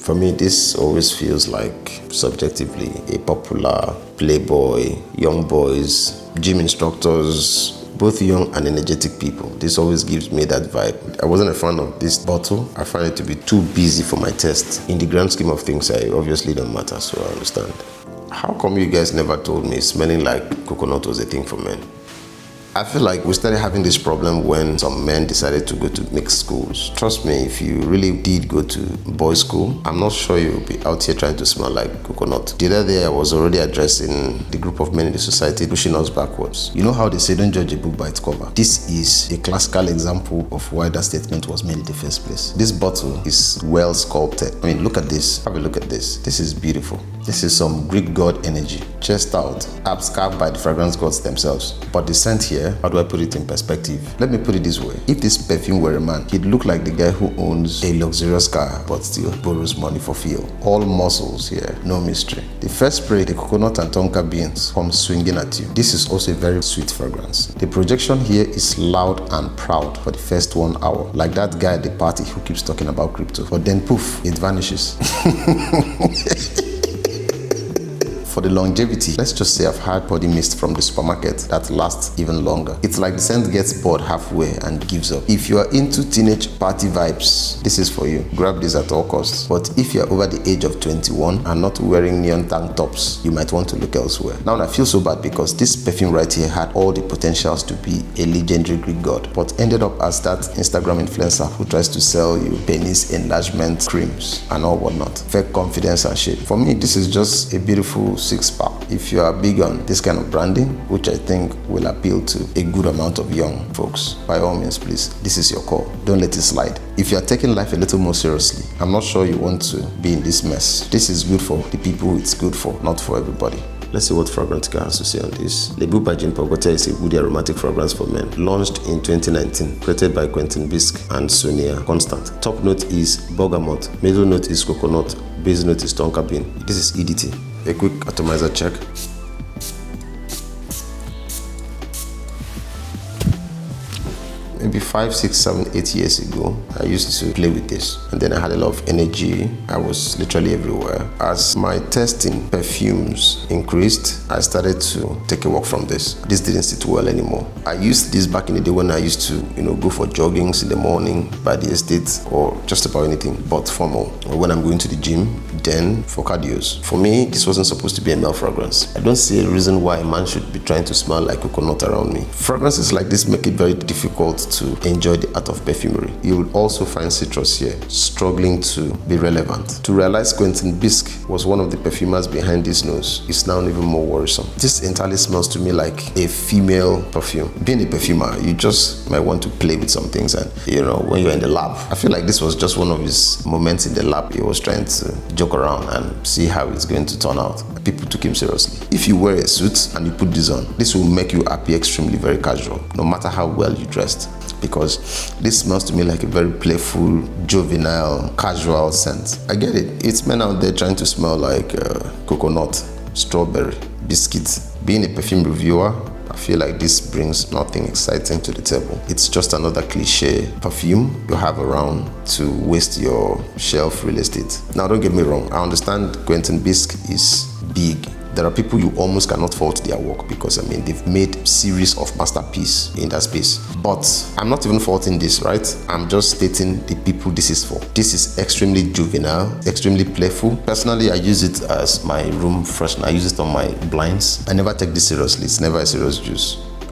For me, this always feels like, subjectively, a popular playboy, young boys, gym instructors, both young and energetic people. This always gives me that vibe. I wasn't a fan of this bottle. I find it to be too busy for my taste. In the grand scheme of things, I obviously don't matter, so I understand. How come you guys never told me smelling like coconut was a thing for men? I feel like we started having this problem when some men decided to go to mixed schools. Trust me, if you really did go to boys' school, I'm not sure you'll be out here trying to smell like coconut. The other day, I was already addressing the group of men in the society pushing us backwards. You know how they say don't judge a book by its cover? This is a classical example of why that statement was made in the first place. This bottle is well sculpted. I mean, look at this. Have a look at this. This is beautiful. This is some Greek god energy. Chest out, abs carved by the fragrance gods themselves. But the scent here, how do I put it in perspective? Let me put it this way. If this perfume were a man, he'd look like the guy who owns a luxurious car but still borrows money for fuel. All muscles here, no mystery. The first spray, the coconut and tonka beans come swinging at you. This is also a very sweet fragrance. The projection here is loud and proud for the first 1 hour, like that guy at the party who keeps talking about crypto. But then poof, it vanishes. For the longevity, let's just say I've had body mist from the supermarket that lasts even longer. It's like the scent gets bored halfway and gives up. If you are into teenage party vibes, this is for you. Grab this at all costs. But if you're over the age of 21 and not wearing neon tank tops, you might want to look elsewhere. Now I feel so bad because this perfume right here had all the potentials to be a legendary Greek god, but ended up as that Instagram influencer who tries to sell you penis enlargement creams and all whatnot. Fake confidence and shit. For me, this is just a beautiful six-pack. If you are big on this kind of branding, which I think will appeal to a good amount of young folks, by all means, please, this is your call. Don't let it slide. If you are taking life a little more seriously, I'm not sure you want to be in this mess. This is good for the people it's good for, not for everybody. Let's see what Fragrantica has to say on this. Le Beau by JeanPaulGaultier is a woody aromatic fragrance for men. Launched in 2019, created by Quentin Bisque and Sonia Constant. Top note is bergamot, middle note is coconut, base note is tonka bean. This is EDT. A quick atomizer check. Maybe 5, 6, 7, 8 years ago, I used to play with this, and then I had a lot of energy. I was literally everywhere. As my taste in perfumes increased, I started to take a walk from this. This didn't sit well anymore. I used this back in the day when I used to, go for joggings in the morning by the estate or just about anything but formal. Or when I'm going to the gym, then for cardios. For me, this wasn't supposed to be a male fragrance. I don't see a reason why a man should be trying to smell like coconut around me. Fragrances like this make it very difficult to enjoy the art of perfumery. You will also find citrus here, struggling to be relevant. To realize Quentin Bisque was one of the perfumers behind this nose is now even more worrisome. This entirely smells to me like a female perfume. Being a perfumer, you just might want to play with some things, and when you're in the lab, I feel like this was just one of his moments in the lab. He was trying to joke around and see how it's going to turn out. People took him seriously. If you wear a suit and you put this on, this will make you appear extremely very casual, no matter how well you dressed, because this smells to me like a very playful, juvenile, casual scent. I get it. It's men out there trying to smell like coconut, strawberry, biscuits. Being a perfume reviewer, I feel like this brings nothing exciting to the table. It's just another cliche perfume you have around to waste your shelf real estate. Now, don't get me wrong. I understand Quentin Bisque is big. There are people you almost cannot fault their work because, they've made series of masterpieces in that space. But I'm not even faulting this, right? I'm just stating the people this is for. This is extremely juvenile, extremely playful. Personally, I use it as my room freshener. I use it on my blinds. I never take this seriously. It's never a serious juice.